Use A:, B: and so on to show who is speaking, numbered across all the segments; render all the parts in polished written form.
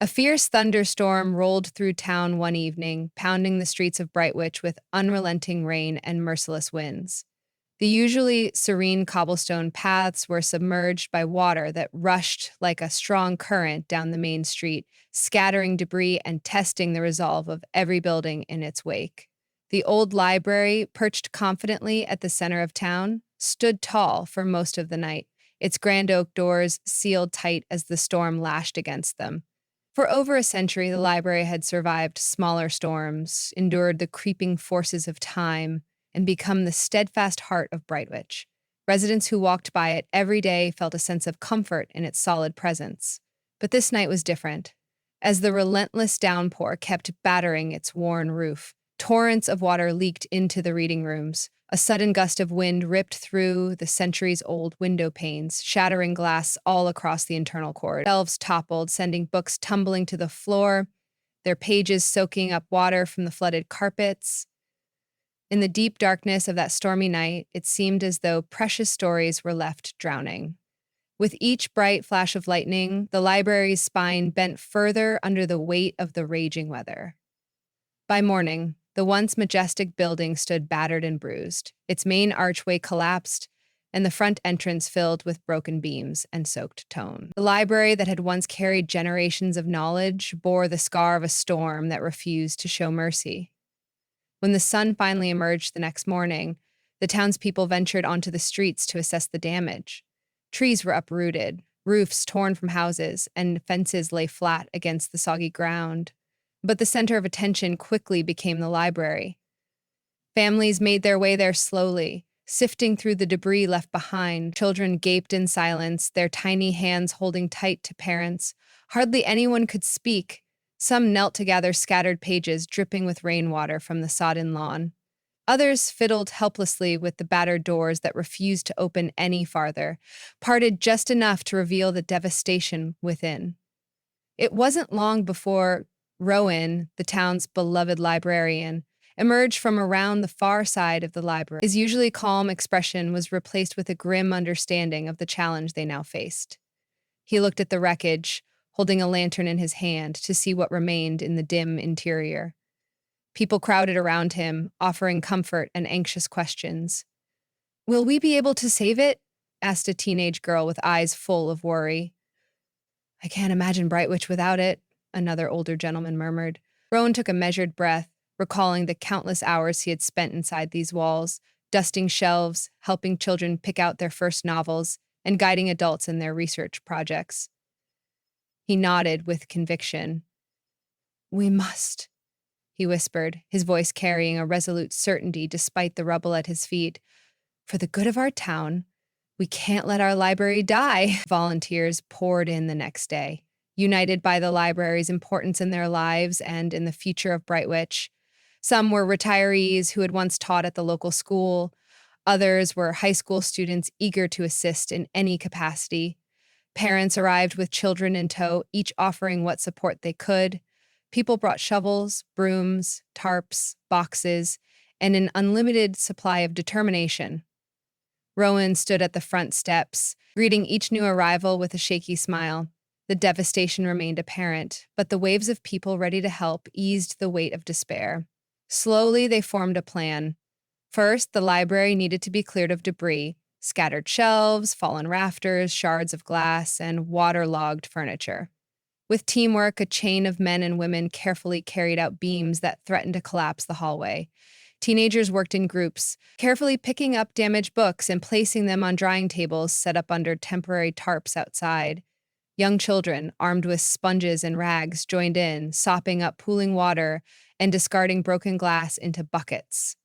A: A fierce thunderstorm rolled through town one evening, pounding the streets of Brightwich with unrelenting rain and merciless winds. The usually serene cobblestone paths were submerged by water that rushed like a strong current down the main street, scattering debris and testing the resolve of every building in its wake. The old library, perched confidently at the center of town, stood tall for most of the night, its grand oak doors sealed tight as the storm lashed against them. For over a century, the library had survived smaller storms, endured the creeping forces of time, and become the steadfast heart of Brightwich. Residents who walked by it every day felt a sense of comfort in its solid presence. But this night was different. As the relentless downpour kept battering its worn roof, torrents of water leaked into the reading rooms. A sudden gust of wind ripped through the centuries-old window panes, shattering glass all across the internal core. Shelves toppled, sending books tumbling to the floor, their pages soaking up water from the flooded carpets. In the deep darkness of that stormy night, it seemed as though precious stories were left drowning. With each bright flash of lightning, the library's spine bent further under the weight of the raging weather. By morning, the once majestic building stood battered and bruised. Its main archway collapsed, and the front entrance filled with broken beams and soaked stone. The library that had once carried generations of knowledge bore the scar of a storm that refused to show mercy. When the sun finally emerged the next morning, the townspeople ventured onto the streets to assess the damage. Trees were uprooted, roofs torn from houses, and fences lay flat against the soggy ground. But the center of attention quickly became the library. Families made their way there slowly, sifting through the debris left behind. Children gaped in silence, their tiny hands holding tight to parents. Hardly anyone could speak. Some knelt to gather scattered pages dripping with rainwater from the sodden lawn. Others fiddled helplessly with the battered doors that refused to open any farther, parted just enough to reveal the devastation within. It wasn't long before Rowan, the town's beloved librarian, emerged from around the far side of the library. His usually calm expression was replaced with a grim understanding of the challenge they now faced. He looked at the wreckage, holding a lantern in his hand to see what remained in the dim interior. People crowded around him, offering comfort and anxious questions. "Will we be able to save it?" asked a teenage girl with eyes full of worry. "I can't imagine Brightwich without it," another older gentleman murmured. Rowan took a measured breath, recalling the countless hours he had spent inside these walls, dusting shelves, helping children pick out their first novels, and guiding adults in their research projects. He nodded with conviction. "We must," he whispered, his voice carrying a resolute certainty despite the rubble at his feet. "For the good of our town, we can't let our library die." Volunteers poured in the next day, united by the library's importance in their lives and in the future of Brightwich. Some were retirees who had once taught at the local school. Others were high school students eager to assist in any capacity. Parents arrived with children in tow, each offering what support they could. People brought shovels, brooms, tarps, boxes, and an unlimited supply of determination. Rowan stood at the front steps, greeting each new arrival with a shaky smile. The devastation remained apparent, but the waves of people ready to help eased the weight of despair. Slowly, they formed a plan. First, the library needed to be cleared of debris, scattered shelves, fallen rafters, shards of glass, and waterlogged furniture. With teamwork, a chain of men and women carefully carried out beams that threatened to collapse the hallway. Teenagers worked in groups, carefully picking up damaged books and placing them on drying tables set up under temporary tarps outside. Young children, armed with sponges and rags, joined in, sopping up pooling water and discarding broken glass into buckets.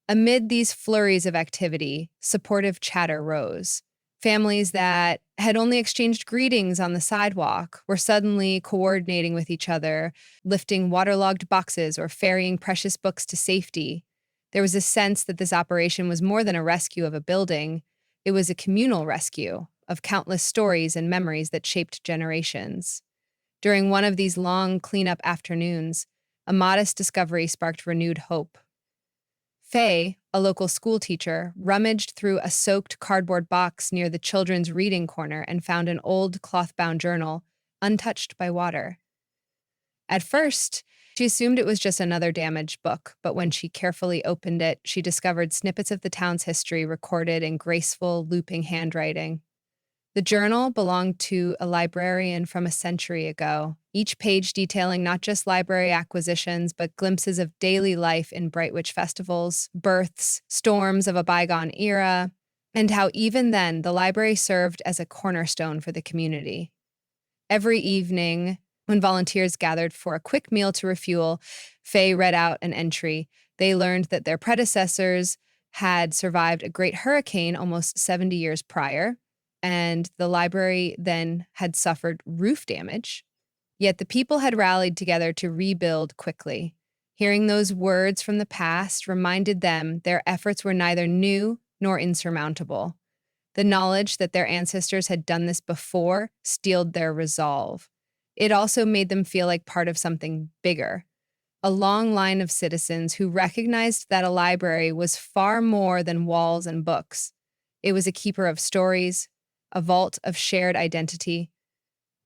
A: Amid these flurries of activity, supportive chatter rose. Families that had only exchanged greetings on the sidewalk were suddenly coordinating with each other, lifting waterlogged boxes or ferrying precious books to safety. There was a sense that this operation was more than a rescue of a building. It was a communal rescue of countless stories and memories that shaped generations. During one of these long cleanup afternoons, a modest discovery sparked renewed hope. Faye, a local school teacher, rummaged through a soaked cardboard box near the children's reading corner and found an old cloth-bound journal, untouched by water. At first, she assumed it was just another damaged book, but when she carefully opened it, she discovered snippets of the town's history recorded in graceful, looping handwriting. The journal belonged to a librarian from a century ago, each page detailing not just library acquisitions, but glimpses of daily life in Brightwitch festivals, births, storms of a bygone era, and how even then the library served as a cornerstone for the community. Every evening, when volunteers gathered for a quick meal to refuel, Faye read out an entry. They learned that their predecessors had survived a great hurricane almost 70 years prior, and the library then had suffered roof damage. Yet the people had rallied together to rebuild quickly. Hearing those words from the past reminded them their efforts were neither new nor insurmountable. The knowledge that their ancestors had done this before steeled their resolve. It also made them feel like part of something bigger, a long line of citizens who recognized that a library was far more than walls and books. It was a keeper of stories, a vault of shared identity.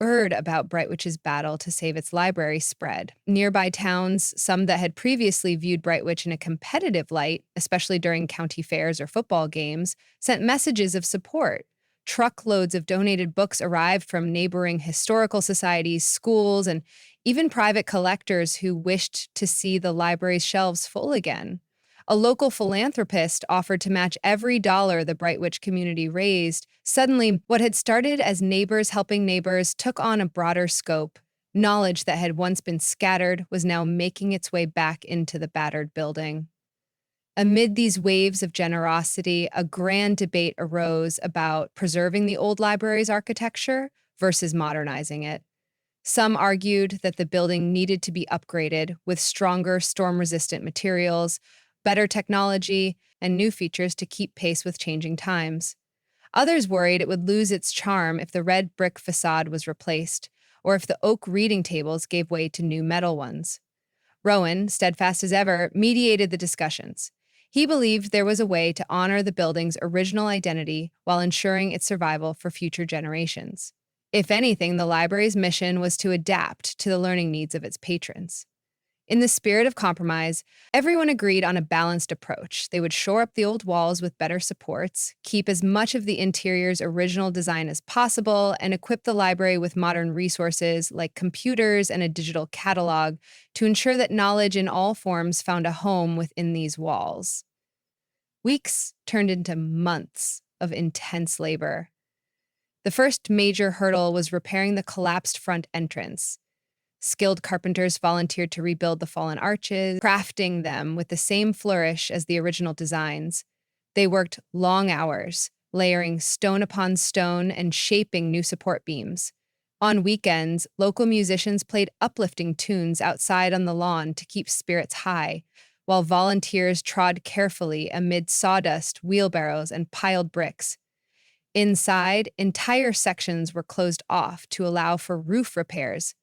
A: Heard about Brightwitch's battle to save its library spread. Nearby towns, some that had previously viewed Brightwitch in a competitive light, especially during county fairs or football games, sent messages of support. Truckloads of donated books arrived from neighboring historical societies, schools, and even private collectors who wished to see the library's shelves full again. A local philanthropist offered to match every dollar the Brightwitch community raised. Suddenly, what had started as neighbors helping neighbors took on a broader scope. Knowledge that had once been scattered was now making its way back into the battered building. Amid these waves of generosity, a grand debate arose about preserving the old library's architecture versus modernizing it. Some argued that the building needed to be upgraded with stronger storm-resistant materials, better technology, and new features to keep pace with changing times. Others worried it would lose its charm if the red brick facade was replaced, or if the oak reading tables gave way to new metal ones. Rowan, steadfast as ever, mediated the discussions. He believed there was a way to honor the building's original identity while ensuring its survival for future generations. If anything, the library's mission was to adapt to the learning needs of its patrons. In the spirit of compromise, everyone agreed on a balanced approach. They would shore up the old walls with better supports, keep as much of the interior's original design as possible, and equip the library with modern resources like computers and a digital catalog to ensure that knowledge in all forms found a home within these walls. Weeks turned into months of intense labor. The first major hurdle was repairing the collapsed front entrance. Skilled carpenters volunteered to rebuild the fallen arches, crafting them with the same flourish as the original designs. They worked long hours, layering stone upon stone and shaping new support beams. On weekends, local musicians played uplifting tunes outside on the lawn to keep spirits high, while volunteers trod carefully amid sawdust, wheelbarrows, and piled bricks. Inside, entire sections were closed off to allow for roof repairs.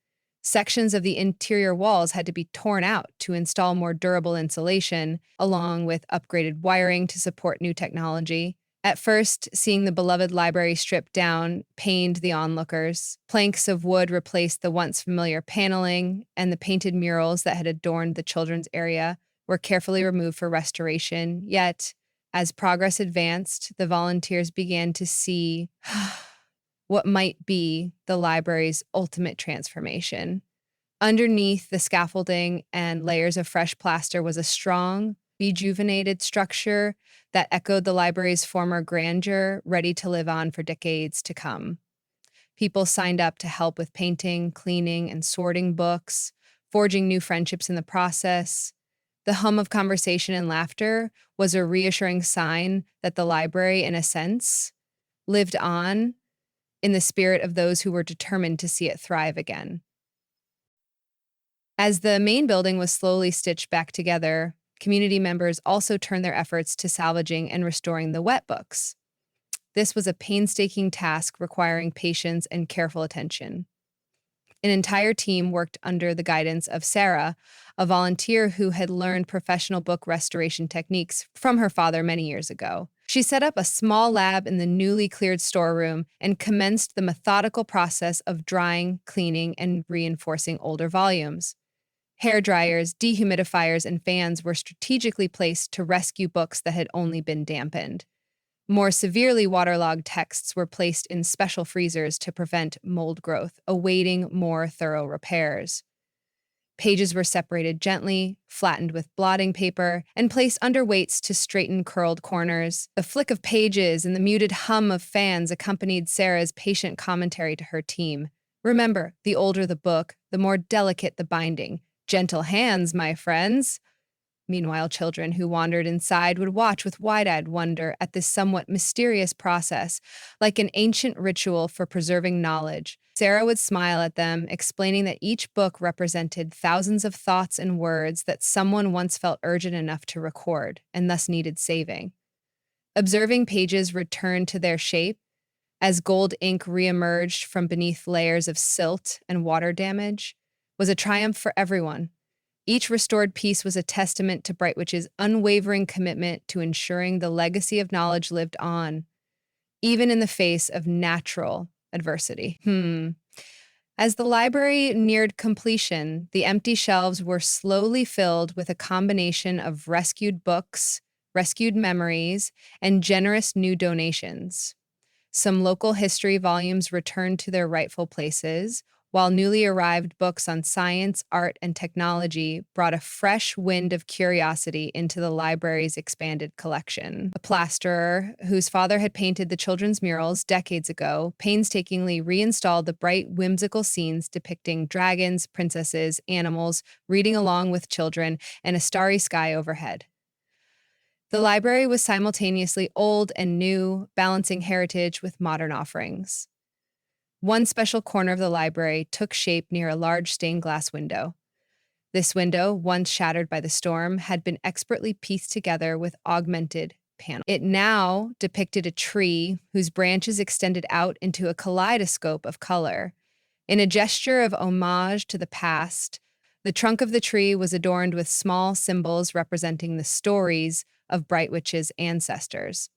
A: Sections of the interior walls had to be torn out to install more durable insulation, along with upgraded wiring to support new technology. At first, seeing the beloved library stripped down pained the onlookers. Planks of wood replaced the once familiar paneling, and the painted murals that had adorned the children's area were carefully removed for restoration. Yet, as progress advanced, the volunteers began to see what might be the library's ultimate transformation. Underneath the scaffolding and layers of fresh plaster was a strong, rejuvenated structure that echoed the library's former grandeur, ready to live on for decades to come. People signed up to help with painting, cleaning, and sorting books, forging new friendships in the process. The hum of conversation and laughter was a reassuring sign that the library, in a sense, lived on in the spirit of those who were determined to see it thrive again. As the main building was slowly stitched back together, community members also turned their efforts to salvaging and restoring the wet books. This was a painstaking task requiring patience and careful attention. An entire team worked under the guidance of Sarah, a volunteer who had learned professional book restoration techniques from her father many years ago. She set up a small lab in the newly cleared storeroom and commenced the methodical process of drying, cleaning, and reinforcing older volumes. Hair dryers, dehumidifiers, and fans were strategically placed to rescue books that had only been dampened. More severely waterlogged texts were placed in special freezers to prevent mold growth, awaiting more thorough repairs. Pages were separated gently, flattened with blotting paper, and placed under weights to straighten curled corners. The flick of pages and the muted hum of fans accompanied Sarah's patient commentary to her team. Remember, the older the book, the more delicate the binding. Gentle hands, my friends. Meanwhile, children who wandered inside would watch with wide-eyed wonder at this somewhat mysterious process, like an ancient ritual for preserving knowledge. Sarah would smile at them, explaining that each book represented thousands of thoughts and words that someone once felt urgent enough to record, and thus needed saving. Observing pages return to their shape, as gold ink reemerged from beneath layers of silt and water damage, was a triumph for everyone. Each restored piece was a testament to Brightwitch's unwavering commitment to ensuring the legacy of knowledge lived on, even in the face of natural adversity. As the library neared completion, the empty shelves were slowly filled with a combination of rescued books, rescued memories, and generous new donations. Some local history volumes returned to their rightful places, while newly arrived books on science, art, and technology brought a fresh wind of curiosity into the library's expanded collection. A plasterer, whose father had painted the children's murals decades ago, painstakingly reinstalled the bright, whimsical scenes depicting dragons, princesses, animals, reading along with children, and a starry sky overhead. The library was simultaneously old and new, balancing heritage with modern offerings. One special corner of the library took shape near a large stained glass window. This window, once shattered by the storm, had been expertly pieced together with augmented panels. It now depicted a tree whose branches extended out into a kaleidoscope of color. In a gesture of homage to the past, the trunk of the tree was adorned with small symbols representing the stories of Brightwitch's ancestors.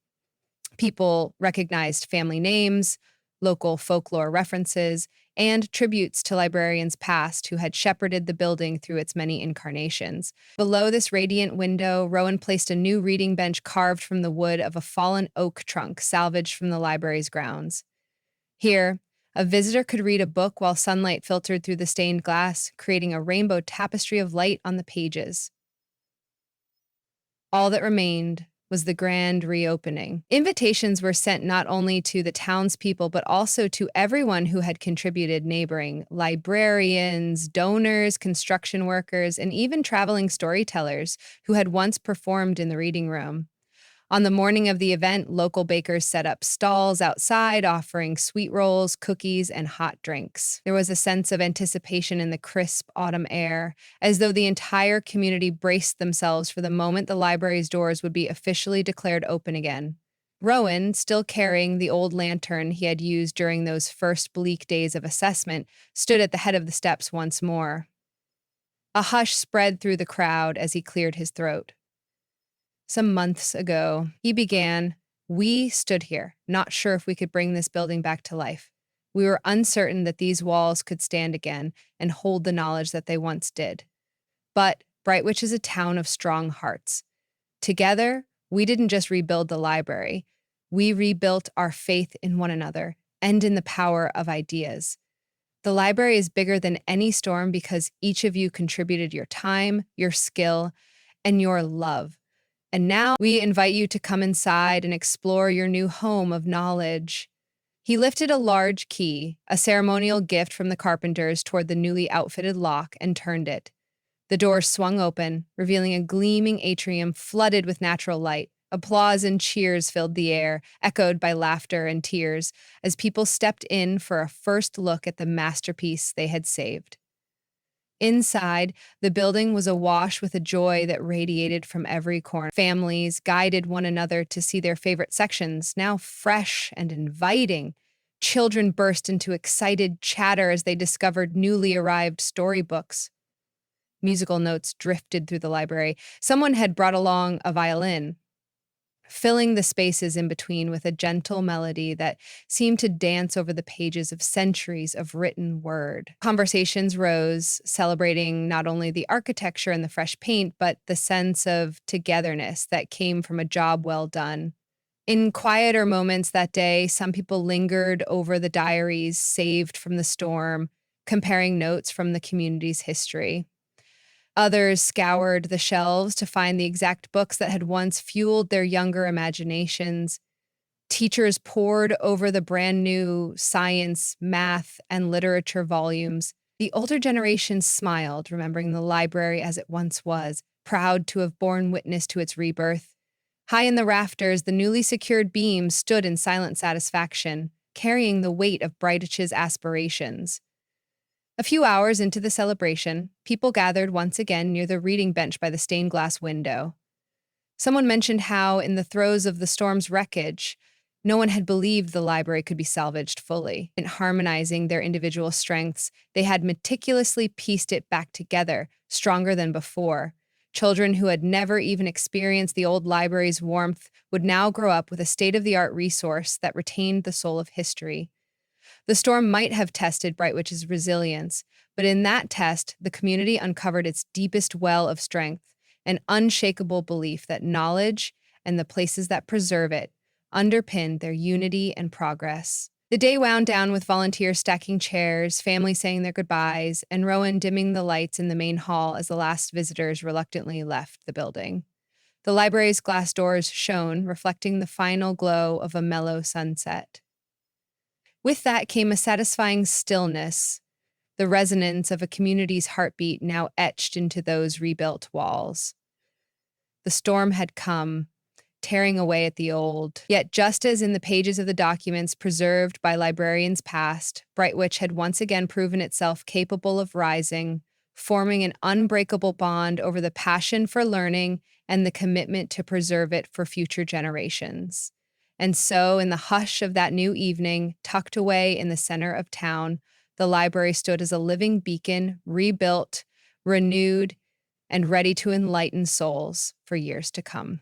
A: People recognized family names, local folklore references, and tributes to librarians past who had shepherded the building through its many incarnations. Below this radiant window, Rowan placed a new reading bench carved from the wood of a fallen oak trunk salvaged from the library's grounds. Here, a visitor could read a book while sunlight filtered through the stained glass, creating a rainbow tapestry of light on the pages. All that remained was the grand reopening. Invitations were sent not only to the townspeople, but also to everyone who had contributed, neighboring librarians, donors, construction workers, and even traveling storytellers who had once performed in the reading room. On the morning of the event, local bakers set up stalls outside, offering sweet rolls, cookies, and hot drinks. There was a sense of anticipation in the crisp autumn air, as though the entire community braced themselves for the moment the library's doors would be officially declared open again. Rowan, still carrying the old lantern he had used during those first bleak days of assessment, stood at the head of the steps once more. A hush spread through the crowd as he cleared his throat. Some months ago, he began, we stood here, not sure if we could bring this building back to life. We were uncertain that these walls could stand again and hold the knowledge that they once did. But Brightwitch is a town of strong hearts. Together, we didn't just rebuild the library. We rebuilt our faith in one another and in the power of ideas. The library is bigger than any storm because each of you contributed your time, your skill, and your love. And now we invite you to come inside and explore your new home of knowledge. He lifted a large key, a ceremonial gift from the carpenters, toward the newly outfitted lock and turned it. The door swung open, revealing a gleaming atrium flooded with natural light. Applause and cheers filled the air, echoed by laughter and tears, as people stepped in for a first look at the masterpiece they had saved. Inside, the building was awash with a joy that radiated from every corner. Families guided one another to see their favorite sections, now fresh and inviting. Children burst into excited chatter as they discovered newly arrived storybooks. Musical notes drifted through the library. Someone had brought along a violin, filling the spaces in between with a gentle melody that seemed to dance over the pages of centuries of written word. Conversations rose, celebrating not only the architecture and the fresh paint, but the sense of togetherness that came from a job well done. In quieter moments that day, some people lingered over the diaries saved from the storm, comparing notes from the community's history. Others scoured the shelves to find the exact books that had once fueled their younger imaginations. Teachers pored over the brand new science, math, and literature volumes. The older generation smiled, remembering the library as it once was, proud to have borne witness to its rebirth. High in the rafters, the newly secured beams stood in silent satisfaction, carrying the weight of Brightwich's aspirations. A few hours into the celebration, people gathered once again near the reading bench by the stained glass window. Someone mentioned how, in the throes of the storm's wreckage, no one had believed the library could be salvaged fully. In harmonizing their individual strengths, they had meticulously pieced it back together, stronger than before. Children who had never even experienced the old library's warmth would now grow up with a state-of-the-art resource that retained the soul of history. The storm might have tested Brightwich's resilience, but in that test, the community uncovered its deepest well of strength, an unshakable belief that knowledge and the places that preserve it underpinned their unity and progress. The day wound down with volunteers stacking chairs, families saying their goodbyes, and Rowan dimming the lights in the main hall as the last visitors reluctantly left the building. The library's glass doors shone, reflecting the final glow of a mellow sunset. With that came a satisfying stillness, the resonance of a community's heartbeat now etched into those rebuilt walls. The storm had come, tearing away at the old. Yet just as in the pages of the documents preserved by librarians past, Brightwich had once again proven itself capable of rising, forming an unbreakable bond over the passion for learning and the commitment to preserve it for future generations. And so, in the hush of that new evening, tucked away in the center of town, the library stood as a living beacon, rebuilt, renewed, and ready to enlighten souls for years to come.